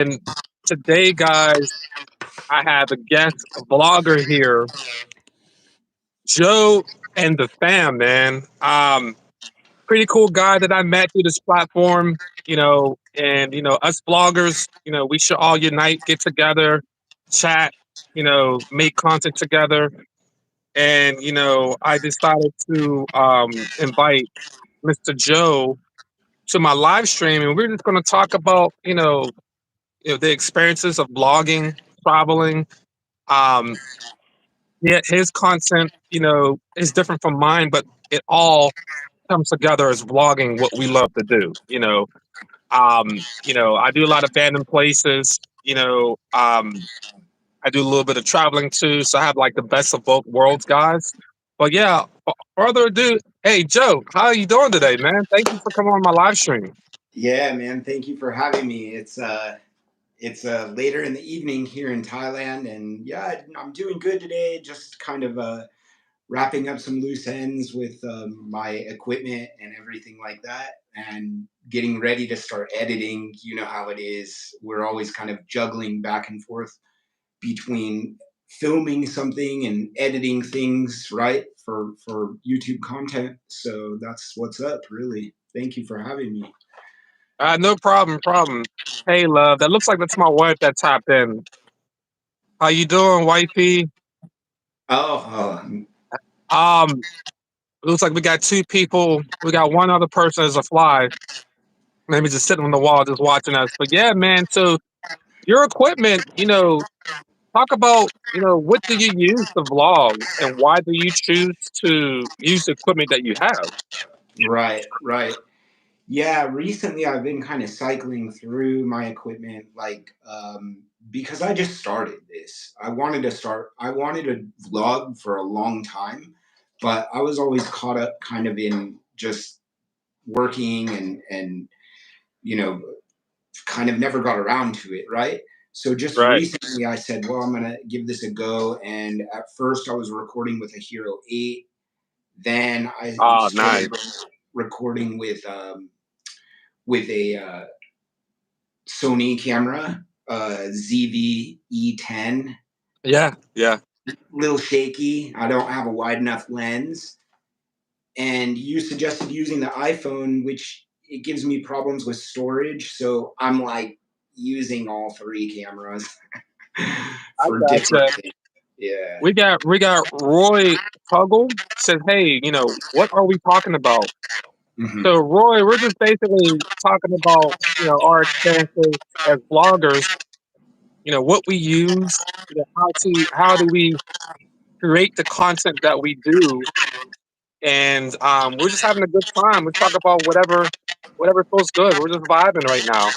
And today, guys, I have a guest vlogger here, Joe and the fam, man. Pretty cool guy that I met through this platform, and us vloggers, we should all unite, get together, chat, make content together. And, I decided to invite Mr. Joe to my live stream, and we're just going to talk about, the experiences of blogging, traveling. Um, yeah, his content, is different from mine, but it all comes together as vlogging what we love to do. I do a lot of abandoned places, I do a little bit of traveling too, so I have like the best of both worlds, guys. But yeah, further ado, hey Joe, how are you doing today, man? Thank you for coming on my live stream. Yeah, man. Thank you for having me. It's later in the evening here in Thailand, and yeah, I'm doing good today. Just kind of wrapping up some loose ends with my equipment and everything like that, and getting ready to start editing. You know how it is. We're always kind of juggling back and forth between filming something and editing things, right? For YouTube content. So that's what's up, really. Thank you for having me. No problem. Hey, love, that looks like that's my wife that tapped in. How you doing, wifey? Oh, Um, looks like we got two people. We got one other person as a fly, maybe just sitting on the wall, just watching us. But yeah, man. So your equipment, talk about, what do you use to vlog, and why do you choose to use the equipment that you have? right, right. Yeah, recently I've been kind of cycling through my equipment, like, because I just started this. I wanted to vlog for a long time, but I was always caught up kind of in just working and, you know, kind of never got around to it, right? So just Right. recently I said, well, I'm going to give this a go. And at first I was recording with a Hero 8. Then I Oh, nice. started recording with a Sony camera, ZV E10. Yeah, yeah. Little shaky. I don't have a wide enough lens. And you suggested using the iPhone, which it gives me problems with storage. So I'm like using all three cameras I for different gotcha. things. Yeah. We got Roy Tuggle said, "Hey, what are we talking about?" Hmm. So, Roy, we're just basically talking about, our experiences as bloggers. What we use. How do we create the content that we do, and we're just having a good time. We talk about whatever feels good. We're just vibing right now,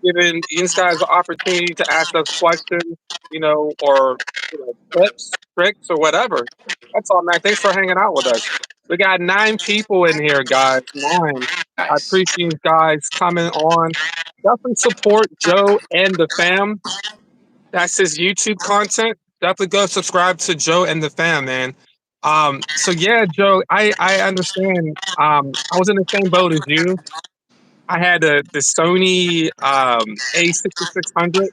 giving these guys the opportunity to ask us questions, or tips, tricks, or whatever. That's all, man. Thanks for hanging out with us. We got 9 people in here, guys. 9. I Nice. appreciate you guys coming on. Definitely support Joe and the fam. That's his YouTube content. Definitely go subscribe to Joe and the fam, man. So yeah, Joe, I understand. I was in the same boat as you. I had the Sony A6600.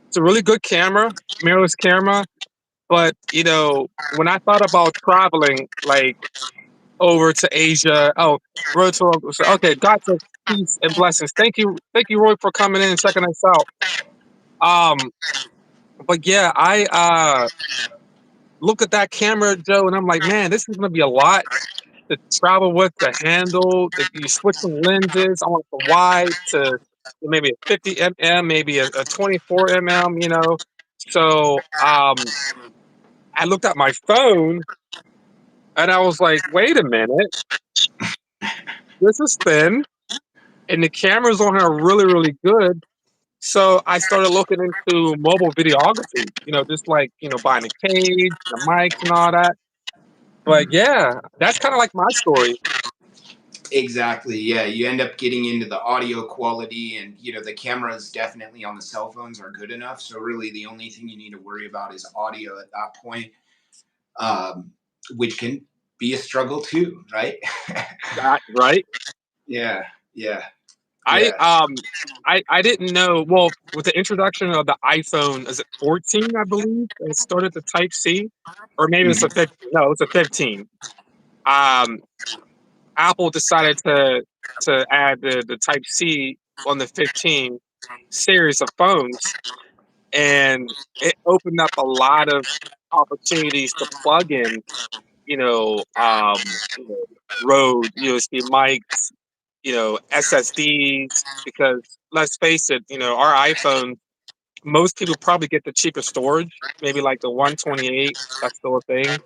It's a really good camera, mirrorless camera. But when I thought about traveling, like over to Asia, oh, road to okay, gotcha. Peace and blessings. Thank you, Roy, for coming in and checking us out. Um, but yeah, I look at that camera, Joe, and I'm like, man, this is gonna be a lot to travel with, the handle, you switching lenses. I want the wide to maybe a 50 mm, maybe a 24 mm, So I looked at my phone and I was like, wait a minute, this is thin and the cameras on here are really, really good. So I started looking into mobile videography, just like, buying a cage, the mics and all that. But yeah, that's kind of like my story. Exactly. Yeah, you end up getting into the audio quality, and the cameras definitely on the cell phones are good enough. So really, the only thing you need to worry about is audio at that point, um, which can be a struggle too, right? Right? Yeah, yeah. I Yeah. um I didn't know. Well, with the introduction of the iPhone, is it 14? I believe it started the Type C, or maybe it's a Mhm. 15. No, it's a 15. Um, Apple decided to add the Type C on the 15 series of phones, and it opened up a lot of opportunities to plug in, Rode USB mics, SSDs, because let's face it, our iPhone, most people probably get the cheaper storage, maybe like the 128. That's still a thing.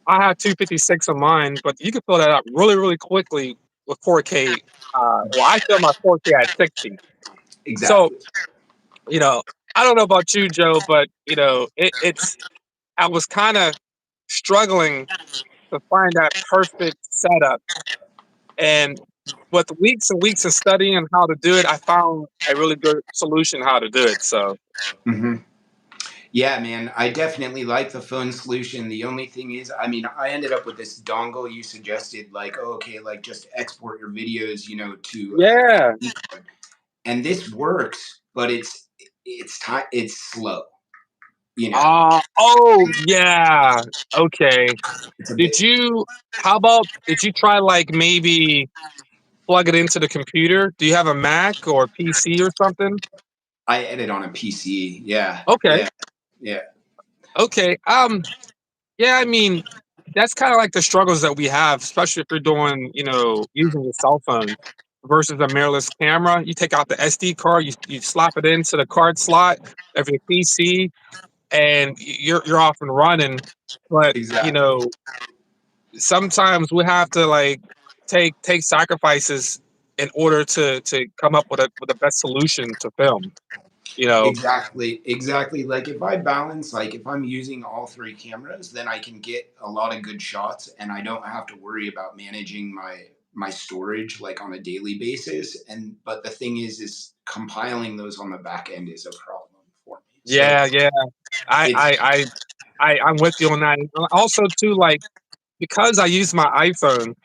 I have 256 of mine, but you can fill that up really, really quickly with 4K. Well, I fill my 4K at 60. So, Exactly. you know, I don't know about you, Joe, but it's I was kind of struggling to find that perfect setup. And with weeks and weeks of studying how to do it, I found a really good solution how to do it. So Hmm. Yeah, man, I definitely like the phone solution. The only thing is, I mean, I ended up with this dongle you suggested, like, oh, okay, like just export your videos, to yeah. and this works, but it's slow, you know. Oh yeah. Okay. It's a Did bit. you how about did you try like maybe plug it into the computer? Do you have a Mac or PC or something? I edit on a PC. Yeah, Okay. yeah, yeah. Okay. Yeah, I mean, that's kind of like the struggles that we have, especially if you're doing, using your cell phone versus a mirrorless camera. You take out the SD card, you slap it into the card slot of your PC, and you're off and running. But Exactly. sometimes we have to like take sacrifices in order to come up with the best solution to film. You know, Exactly, exactly. Like if I balance, like if I'm using all three cameras, then I can get a lot of good shots, and I don't have to worry about managing my storage like on a daily basis. And but the thing is compiling those on the back end is a problem for me. So yeah, yeah. I it's I I I'm with you on that. And also, too, like because I use my iPhone,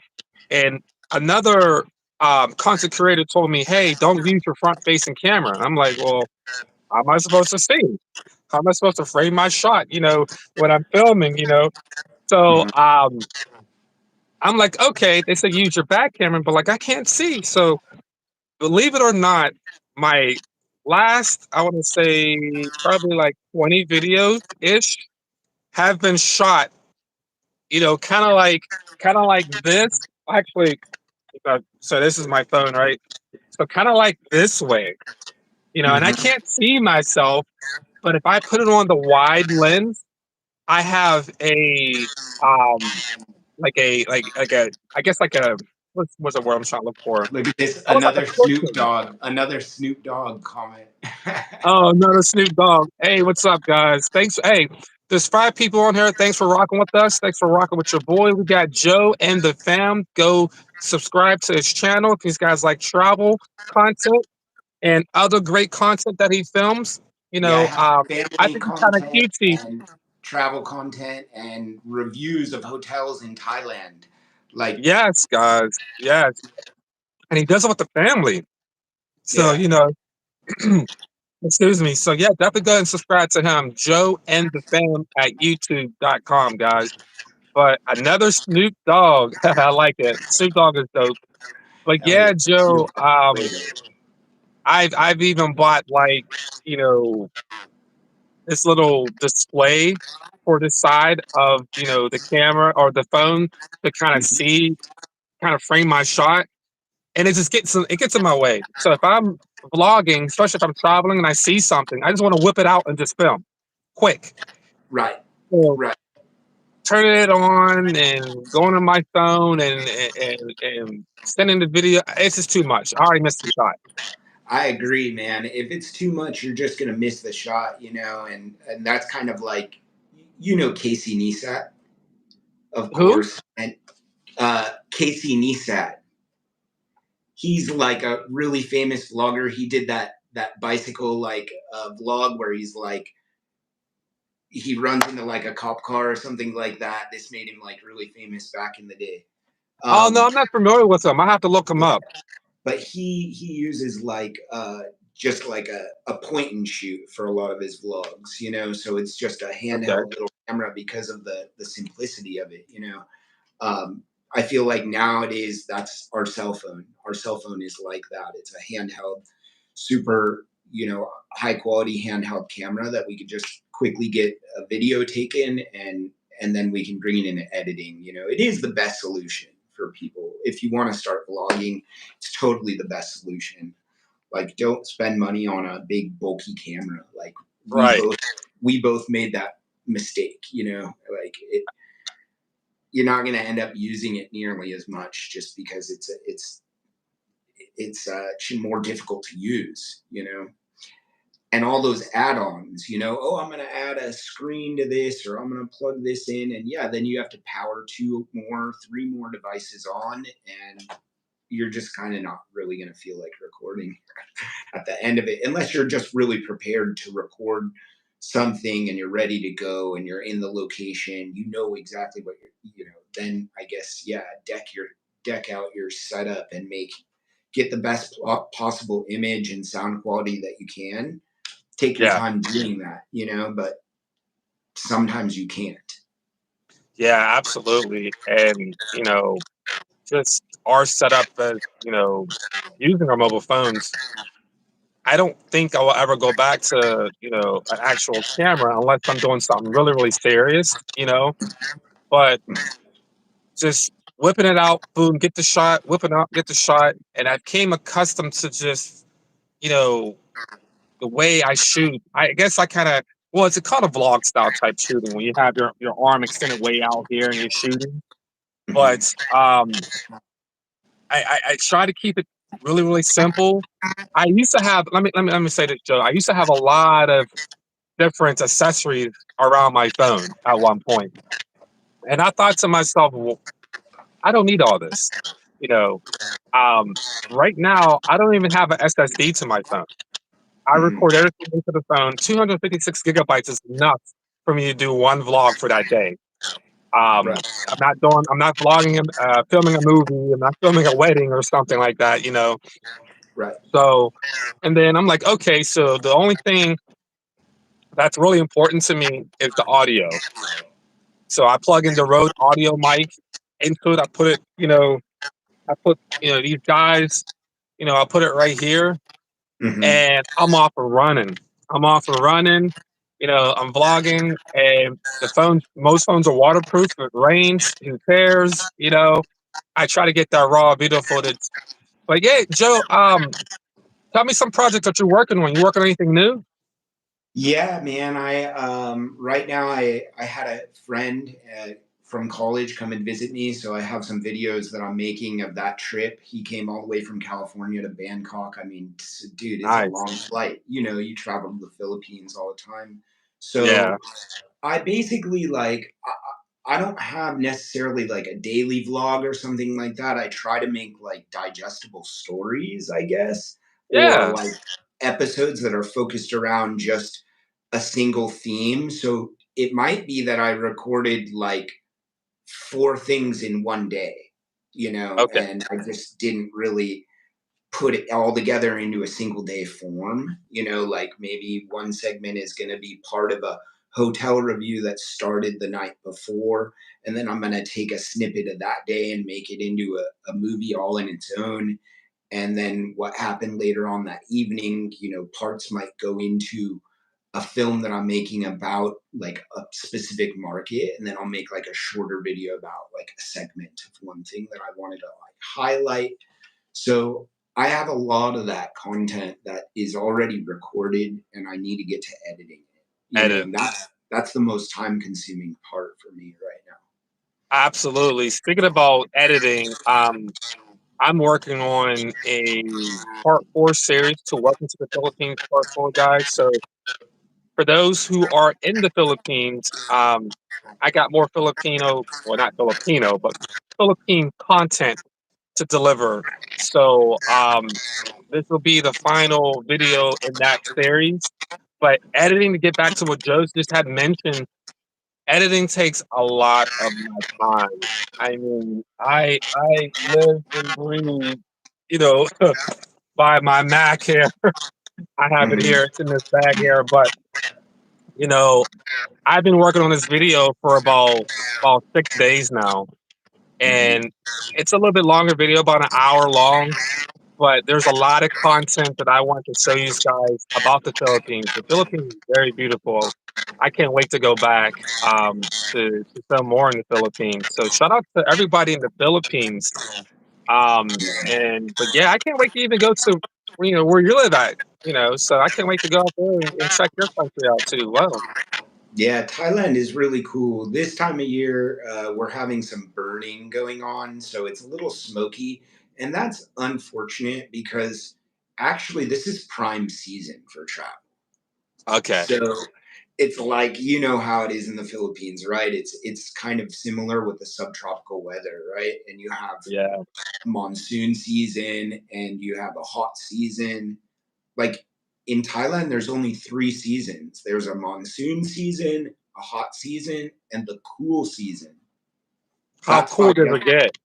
and another content creator told me, "Hey, don't use your front facing camera." And I'm like, "Well, how am I supposed to see? How am I supposed to frame my shot? When I'm filming, So mhm, I'm like, okay, they said use your back camera, but like I can't see. So believe it or not, my last, I want to say probably like 20 videos ish have been shot, kind of like this. Actually, so this is my phone, right? So kind of like this way, and I mhm. can't see myself, but if I put it on the wide lens, I have a um like a I guess like a what's the word I'm trying to look for? Look at this, Almost like a cushion. Another Snoop Dogg comment. Oh, another Snoop Dogg. Hey, what's up, guys? Thanks. Hey, there's 5 people on here. Thanks for rocking with us. Thanks for rocking with your boy. We got Joe and the fam. Go subscribe to his channel if these guys like travel content and other great content that he films. Yeah, I have I family think he's kind of content cutesy. and travel content and reviews of hotels in Thailand. Like, Yes, guys. Yes. And he does it with the family. So, yeah, excuse me. So yeah, definitely go and subscribe to him, Joe and the fam at youtube.com, guys. But another Snoop Dogg. I like it. Snoop Dogg is dope. But hell yeah. yeah, Joe, Way to- I've even bought like, you know, this little display for the side of, the camera or the phone to kind of Mhm. see, kind of frame my shot. And it gets in my way. So if I'm vlogging, especially if I'm traveling and I see something, I just want to whip it out and just film quick. Right, So right. turning it on and going on my phone and sending the video, it's just too much. I already missed the shot. I agree, man. If it's too much, you're just gonna miss the shot, and that's kind of like, Casey Neistat, of Who? course, and Casey Neistat. He's like a really famous vlogger. He did that bicycle like vlog where he's like he runs into like a cop car or something like that. This made him like really famous back in the day. Oh no, Um, I'm not familiar with him. I have to look him up. but he uses like just like a point and shoot for a lot of his vlogs, you know. So it's just a Okay. handheld little camera because of the simplicity of it, you know. um, I feel like nowadays that's our cell phone. Our cell phone is like that. It's a handheld, super, you know, high quality handheld camera that we could just quickly get a video taken, and then we can bring it into editing. You know, it is the best solution for people. If you want to start vlogging, it's totally the best solution. Like, don't spend money on a big bulky camera. Like we Right. both we both made that mistake. You know, like you're not going to end up using it nearly as much just because it's more difficult to use, you know. And all those add-ons, you know, oh, I'm going to add a screen to this, or I'm going to plug this in, and yeah, then you have to power three more devices on, and you're just kind of not really going to feel like recording at the end of it, unless you're just really prepared to record something and you're ready to go and you're in the location, you know exactly what you're, you know, then I guess, yeah, deck out your setup and get the best possible image and sound quality that you can. Take your Yeah. time doing that, you know, but sometimes you can't. Yeah, absolutely. And, just our setup as, using our mobile phones, I don't think I will ever go back to, an actual camera unless I'm doing something really, really serious. But just whipping it out, boom, get the shot, whipping out, get the shot. And I became accustomed to just, you know, the way I shoot. I guess I kind of, well, it's a called a vlog style type shooting when you have your arm extended way out here and you're shooting. Mhm. But I try to keep it really, really simple. I used to have, let me say this, Joe. I used to have a lot of different accessories around my phone at one point. And I thought to myself, well, I don't need all this. You know, um, right now, I don't even have an SSD to my phone. I Mhm. record everything into the phone. 256 gigabytes is enough for me to do one vlog for that day. Right. I'm not vlogging, filming a movie. I'm not filming a wedding or something like that. Right. So, and then I'm like, okay, so the only thing that's really important to me is the audio. So I plug in the Rode audio mic into it. I put it, I put, these guys, I put it right here Hmm. and I'm off and running. I'm off and running. I'm vlogging and most phones are waterproof. If it rains, who cares? I try to get that raw video footage. But yeah, Joe, tell me some projects that you're working on. You working on anything new? Yeah, man. I right now I had a friend from college come and visit me, so I have some videos that I'm making of that trip. He came all the way from California to Bangkok. I mean, dude, it's a Nice. long flight. You know, you travel to the Philippines all the time. Yeah. So I basically like I don't have necessarily like a daily vlog or something like that. I try to make like digestible stories, I guess, or Yeah. like episodes that are focused around just a single theme. So it might be that I recorded like four things in one day, you know, Okay. and I just didn't really put it all together into a single day form. You know, like maybe one segment is going to be part of a hotel review that started the night before. And then I'm going to take a snippet of that day and make it into a movie all in its own. And then what happened later on that evening, you know, parts might go into a film that I'm making about like a specific market. And then I'll make like a shorter video about like a segment of one thing that I wanted to like highlight. So I have a lot of that content that is already recorded and I need to get to editing it. You know, Edit. and that's the most time consuming part for me right now. Absolutely. Speaking about editing, I'm working on a part four series to Welcome to the Philippines part four, guys. So for those who are in the Philippines, I got more Filipino, well, not Filipino, but Philippine content to deliver. So this will be the final video in that series. But editing, to get back to what Joe's just had mentioned, editing takes a lot of my time. I mean, I live and breathe. you know, by my Mac here. I have it Mhm. here. It's in this bag here. But, you know, I've been working on this video for about 6 days now. Mhm. And it's a little bit longer video, about an hour long. But there's a lot of content that I want to show you guys about the Philippines. The Philippines is very beautiful. I can't wait to go back to film more in the Philippines. So shout out to everybody in the Philippines. And but yeah, I can't wait to even go to where you live at. So I can't wait to go out there and check your country out too. Wow. Yeah, Thailand is really cool. This time of year, we're having some burning going on, so it's a little smoky, and that's unfortunate because actually this is prime season for travel. Okay. So it's like you know how it is in the Philippines, right? It's kind of similar with the subtropical weather, right? And you have Yeah. monsoon season and you have a hot season. Like in Thailand, there's only three seasons. There's a monsoon season, a hot season, and the cool season. How That's cool does it get?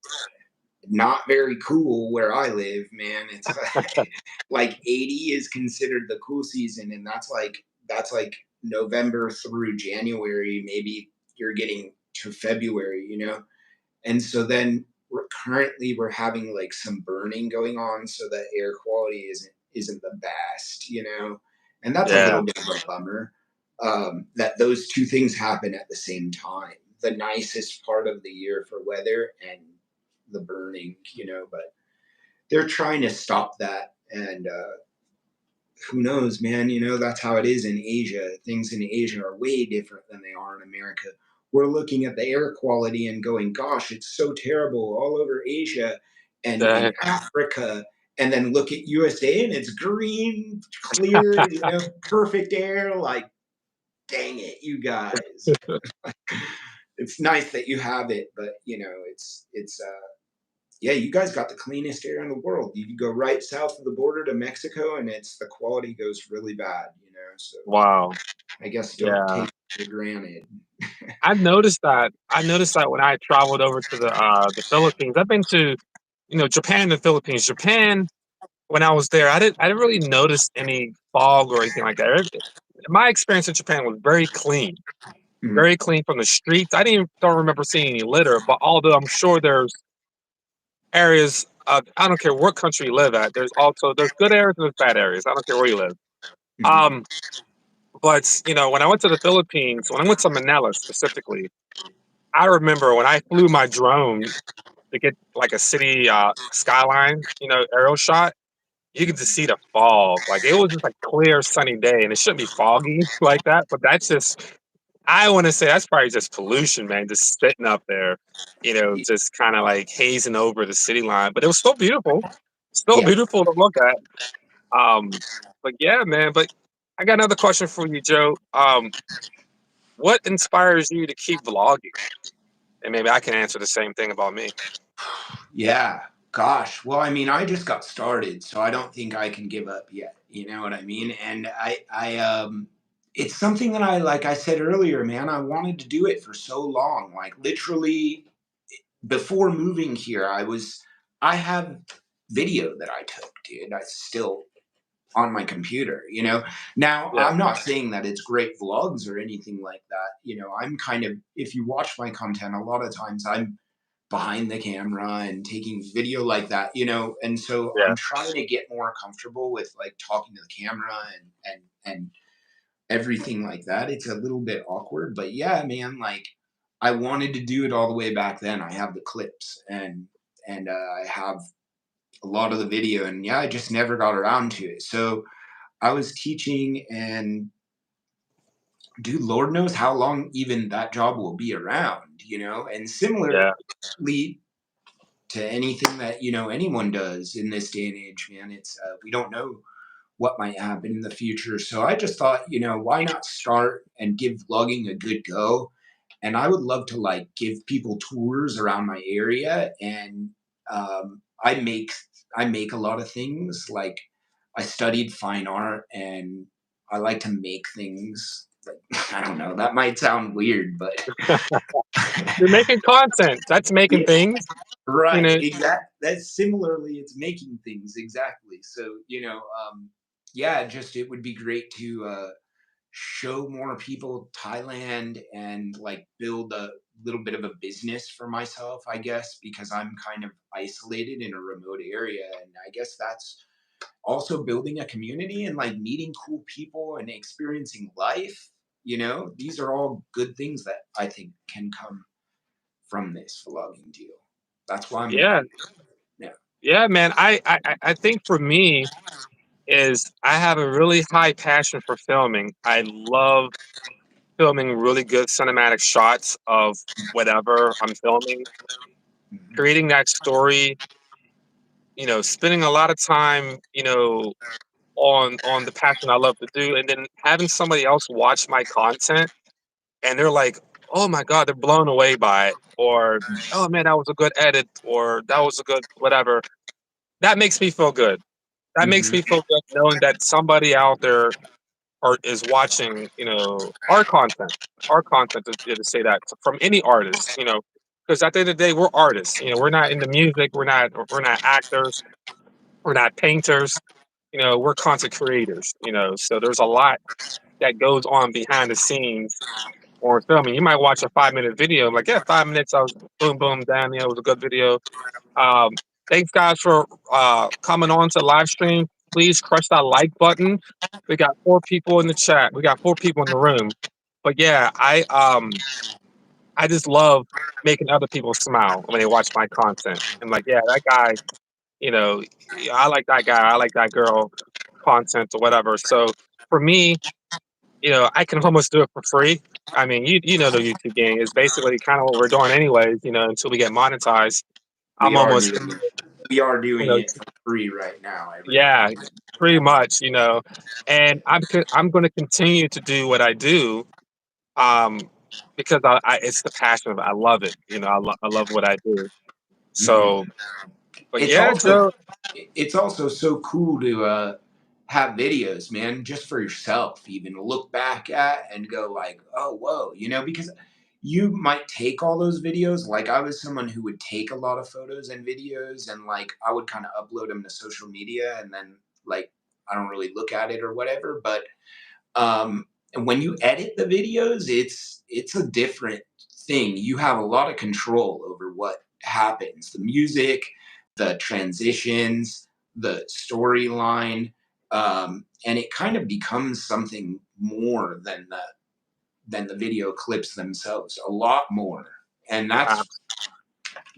not very cool where I live, man. It's like 80 is considered the cool season, and that's like November through January. Maybe you're getting to February, and so then we're having like some burning going on, so the air quality isn't the best, and that's a Yeah. little bit of a bummer, that those two things happen at the same time, the nicest part of the year for weather and the burning, but they're trying to stop that. And who knows, man? That's how it is in Asia. Things in Asia are way different than they are in America. We're looking at the air quality and going, gosh, it's so terrible all over Asia and in Yeah. Africa. And then look at USA and it's green, clear, perfect air. Like, dang it, you guys. It's nice that you have it, but yeah, you guys got the cleanest air in the world. You can go right south of the border to Mexico, and the quality goes really bad. So Wow. I guess don't Yeah. take it for granted. I noticed that when I traveled over to the Philippines. I've been to, Japan and the Philippines. Japan, when I was there, I didn't really notice any fog or anything like that. My experience in Japan was Mhm, very clean from the streets. I didn't don't remember seeing any litter, but although I'm sure there's areas, I don't care what country you live at. There's good areas and there's bad areas. I don't care where you live. mhm, Um, but when I went to the Philippines, when I went to Manila specifically, I remember when I flew my drone to get like a city skyline, aerial shot. You could just see the fog. Like it was just a clear, sunny day, and it shouldn't be foggy like that. But that's just, I want to say that's probably just pollution, man, just sitting up there, y- just kind of like hazing over the city line. But it was still yeah. beautiful to look at. Um, but yeah, man. But I got another question for you, Joe. What inspires you to keep vlogging? And maybe I can answer the same thing about me. Yeah. Gosh. Well, I mean, I just got started, so I don't think I can give up yet. You know what I mean? And it's something that like I said earlier, man, I wanted to do it for so long. Like literally before moving here, I have video that I took, dude. I still on my computer, Now, Yeah, I'm not saying that it's great vlogs or anything like that. I'm kind of, if you watch my content, a lot of times I'm behind the camera and taking video like that, and so yeah, I'm trying to get more comfortable with like talking to the camera and everything like that. It's a little bit awkward, but yeah, man, like I wanted to do it all the way back then. I have the clips and I have a lot of the video, and yeah, I just never got around to it. So I was teaching, and dude, Lord knows how long even that job will be around, and yeah, similarly to anything that anyone does in this day and age, man. It's we don't know what might happen in the future. So I just thought, why not start and give vlogging a good go? And I would love to like give people tours around my area, and I make a lot of things. Like I studied fine art, and I like to make things. I don't know. That might sound weird, but You're making content. That's making yeah, things. You right. know, Exactly. That's similarly, it's making things exactly. So yeah, just it would be great to show more people Thailand and like build a little bit of a business for myself, I guess, because I'm kind of isolated in a remote area. And I guess that's also building a community and like meeting cool people and experiencing life. These are all good things that I think can come from this vlogging deal. That's why I'm yeah, doing it. Yeah. yeah, man. I think for me is I have a really high passion for filming. I love filming really good cinematic shots of whatever I'm filming, Mhm. creating that story, spending a lot of time, on the passion I love to do, and then having somebody else watch my content and they're like, "Oh my god," they're blown away by it, or "Oh man, that was a good edit," or "That was a good whatever." That makes me feel good. That makes Mhm. me feel good knowing that somebody out there is watching, our content. Our content to say that from any artist, because at the end of the day, we're artists. We're not into music. We're not actors. We're not painters. We're content creators. So there's a lot that goes on behind the scenes or filming. You might watch a 5 minute video, like, yeah, 5 minutes. I was boom, boom, damn, it was a good video. Um, Thanks, guys, for coming on to live stream. Please crush that like button. We got 4 people in the chat. We got 4 people in the room. But yeah, I just love making other people smile when they watch my content. I'm like, yeah, that guy, yeah, I like that guy. I like that girl content or whatever. So for me, I can almost do it for free. I mean, you know the YouTube game is basically kind of what we're doing anyways, until we get monetized. I'm We are almost doing we are you doing know, it for free right now, yeah, everybody. pretty much, and I'm going to continue to do what I do, um, because it's the passion of it. I love it. I love what I do. Mhm. So, but It's yeah, also Joe. it's also so cool to have videos, man, just for yourself, even to look back at and go like, oh, whoa, because you might take all those videos. Like I was someone who would take a lot of photos and videos, and like I would kind of upload them to social media, and then like I don't really look at it or whatever. But and when you edit the videos, it's a different thing. You have a lot of control over what happens, the music, the transitions, the storyline, and it kind of becomes something more than the video clips themselves, a lot more. And that's Ab-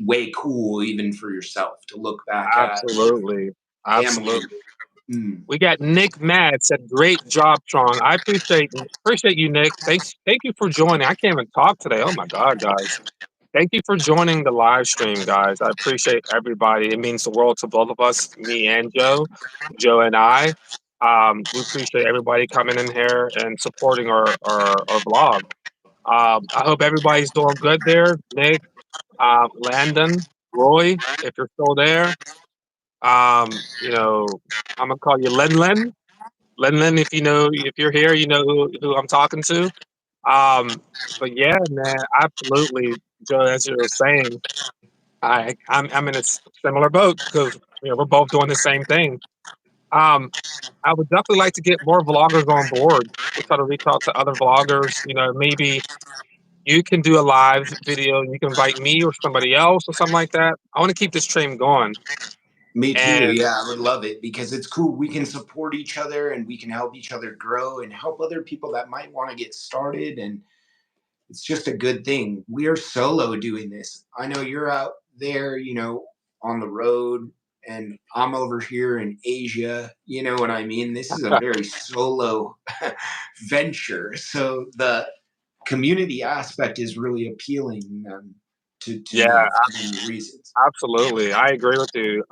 way cool even for yourself to look back at. Absolutely, Damn good. absolutely. Mm. We got Nick Mad said, "Great job, Sean. I appreciate you, Nick. Thank you for joining. I can't even talk today. Oh my god, guys." Thank you for joining the live stream, guys. I appreciate everybody. It means the world to both of us, me and Joe and I. We appreciate everybody coming in here and supporting our vlog. I hope everybody's doing good there. Nick, Landon, Roy, if you're still there. I'm gonna call you Len Len. Len Len, if you're here, you know who I'm talking to. But yeah, man, absolutely, Joe, as you were saying. I'm in a similar boat because we're both doing the same thing. Um, I would definitely like to get more vloggers on board. We try to reach out to other vloggers. Maybe you can do a live video. And you can invite me or somebody else or something like that. I want to keep this train going. Me too. And Yeah, I would love it because it's cool. We can support each other and we can help each other grow and help other people that might want to get started. And it's just a good thing. We are solo doing this. I know you're out there, on the road, and I'm over here in Asia. You know what I mean? This is a very solo venture. So the community aspect is really appealing to yeah, me for many reasons. absolutely, I agree with you.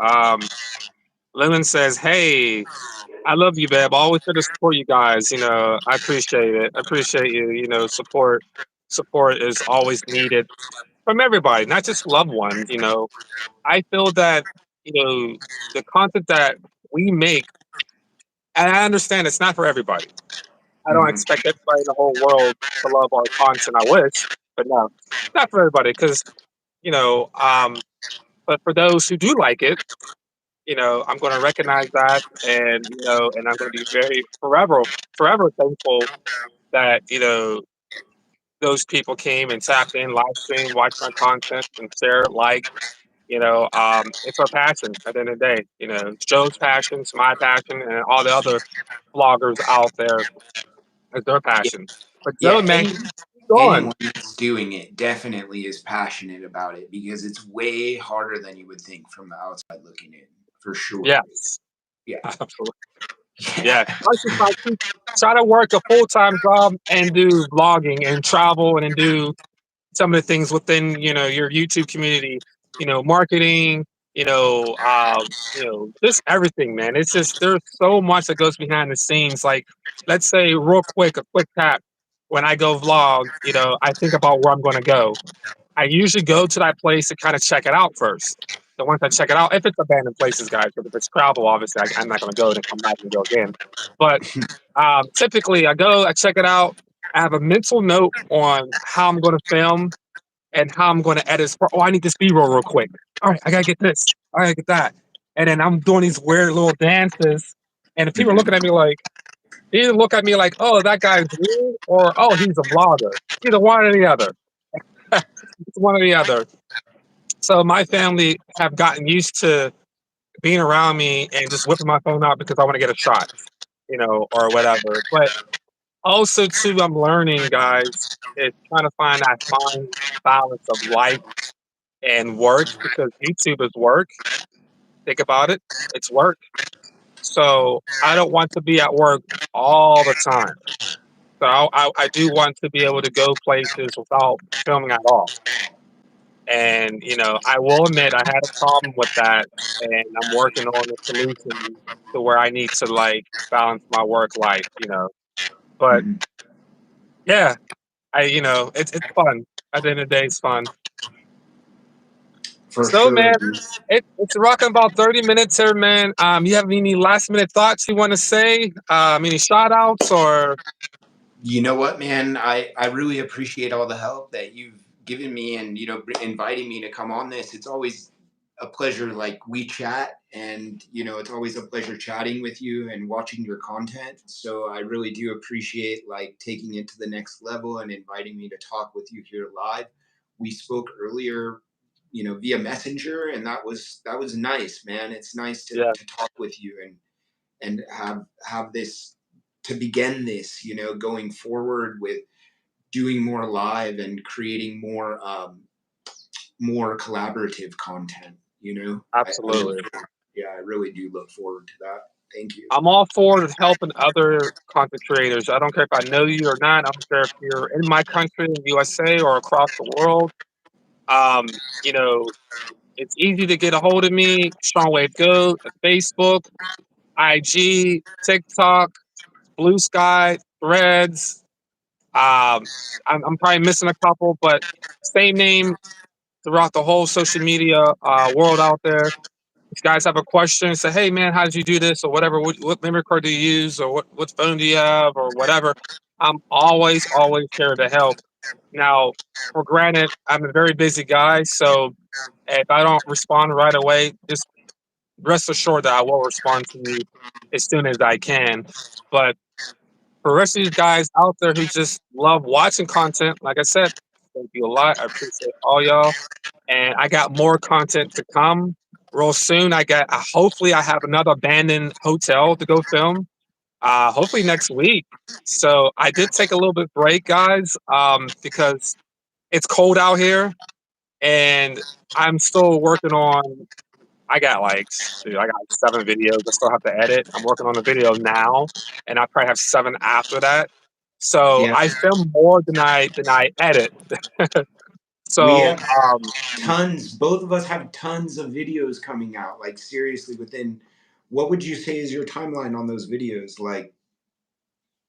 Lennon says, "Hey, I love you, babe. Always here to support you guys. I appreciate it. I appreciate you. Support is always needed from everybody, not just loved ones. I feel that you know the content that we make, and I understand it's not for everybody. I don't Hmm. expect everybody in the whole world to love our content. I wish, but no, not for everybody. Because you know, but for those who do like it, I'm going to recognize that, and and I'm going to be very forever thankful that those people came and tapped in, live stream, watched my content, and shared, like. It's our passion at the end of the day. It's Joe's passion, it's my passion, and all the other bloggers out there is their Yeah, passion. But yeah. Joe, man, keep going. Anyone that's doing it definitely is passionate about it because it's way harder than you would think from the outside looking in, for sure. Yes, Yeah, absolutely. Yeah, yeah. I just try to work a full-time job and do vlogging and travel and then do some of the things within your YouTube community, marketing, just everything, man. It's just there's so much that goes behind the scenes. Like, let's say real quick, a quick tap. When I go vlog, I think about where I'm going to go. I usually go to that place to kind of check it out first. So once I check it out, if it's abandoned places, guys, but if it's travel, obviously I'm not going to go and come back and go again. But typically, I go, I check it out. I have a mental note on how I'm going to film and how I'm going to edit. Oh, I need this B-roll real quick. All right, I gotta get this. I gotta get that. And then I'm doing these weird little dances, and if people are looking Hmm. at me like, they either look at me like, oh, that guy's weird, or oh, he's a vlogger. Either one or the other. It's one or the other. So my family have gotten used to being around me and just whipping my phone out because I want to get a shot, or whatever. But also too, I'm learning, guys, is trying to find that fine balance of life and work because YouTube is work. Think about it, it's work. So I don't want to be at work all the time. So I do want to be able to go places without filming at all. And I will admit I had a problem with that, and I'm working on a solution to where I need to like balance my work life. But Hmm. yeah, it's fun. At the end of the day, it's fun. For So sure, man, dude. it's rocking about 30 minutes here, man. You have any last minute thoughts you want to say? Any shout outs or You know what, man? I really appreciate all the help that you've given me and, inviting me to come on this. It's always a pleasure. Like, we chat, and, it's always a pleasure chatting with you and watching your content. So I really do appreciate, like, taking it to the next level and inviting me to talk with you here live. We spoke earlier, via Messenger, and that was nice, man. It's nice to, yeah, to talk with you and have this to begin this, going forward with doing more live and creating more collaborative content. I look absolutely. forward, yeah, I really do look forward to that. Thank you. I'm all for helping other content creators. I don't care if I know you or not. I don't care if you're in my country, in the USA, or across the world. Um, you know, it's easy to get a hold of me. ShaunWaveGo, Facebook, IG, TikTok, Blue Sky, Threads. I'm probably missing a couple, but same name throughout the whole social media world out there. If you guys have a question, say, hey man, how did you do this or whatever? What memory card do you use or what phone do you have or whatever? I'm always here to help. Now, for granted, I'm a very busy guy, so if I don't respond right away, just rest assured that I will respond to you as soon as I can. But for the rest of you guys out there who just love watching content, like I said, thank you a lot. I appreciate all y'all. And I got more content to come real soon. Hopefully I have another abandoned hotel to go film. Hopefully next week. So I did take a little bit break, guys, because it's cold out here, and I'm still working on. I got 7 videos I still have to edit. I'm working on a video now, and I probably have 7 after that. So Yeah, I film more than I edit. we So have tons. Both of us have tons of videos coming out. Like, seriously, within, what would you say is your timeline on those videos? Like,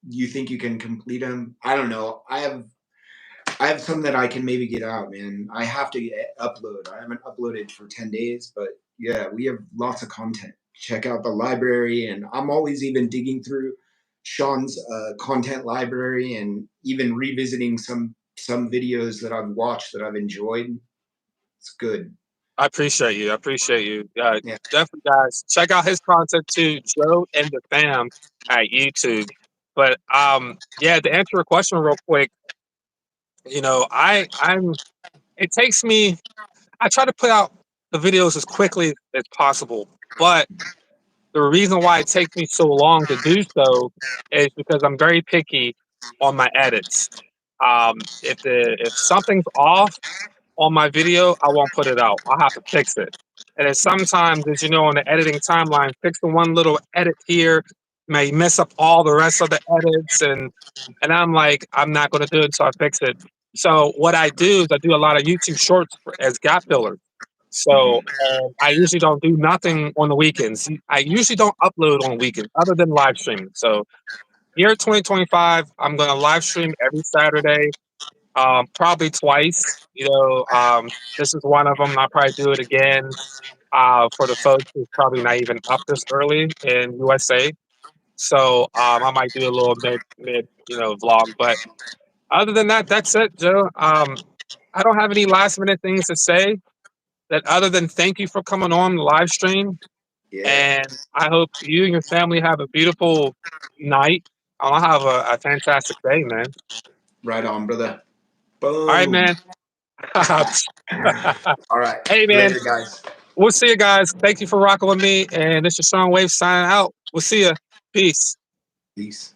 you think you can complete them? I don't know. I have some that I can maybe get out, man. I have to upload. I haven't uploaded for 10 days, but yeah, we have lots of content. Check out the library, and I'm always even digging through. Shaun's content library, and even revisiting some videos that I've watched that I've enjoyed. It's good. I appreciate you. I appreciate you. Yeah. Definitely, guys, check out his content too, Joe and the Fam at YouTube. But yeah, to answer your question real quick, I'm. It takes me. I try to put out the videos as quickly as possible, but the reason why it takes me so long to do so is because I'm very picky on my edits. If something's off on my video, I won't put it out. I'll have to fix it. And then sometimes, as you know, on the editing timeline, fixing one little edit here may mess up all the rest of the edits, and I'm like, I'm not going to do it, so I fix it. So what I do is I do a lot of YouTube shorts as gap fillers. So Mm-hmm. I usually don't do nothing on the weekends. I usually don't upload on the weekends other than live streaming. So year 2025, I'm going to live stream every Saturday, probably twice. This is one of them. And I'll probably do it again for the folks who's probably not even up this early in USA. So I might do a little mid vlog. But other than that, that's it, Joe. I don't have any last minute things to say. That other than thank you for coming on the live stream, Yeah. and I hope you and your family have a beautiful night. I'll have a fantastic day, man. Right on, brother. All right, Boom. man. All right. Hey, man. Later, guys. We'll see you guys. Thank you for rocking with me. And this is Shaun Wave signing out. We'll see you. Peace. Peace.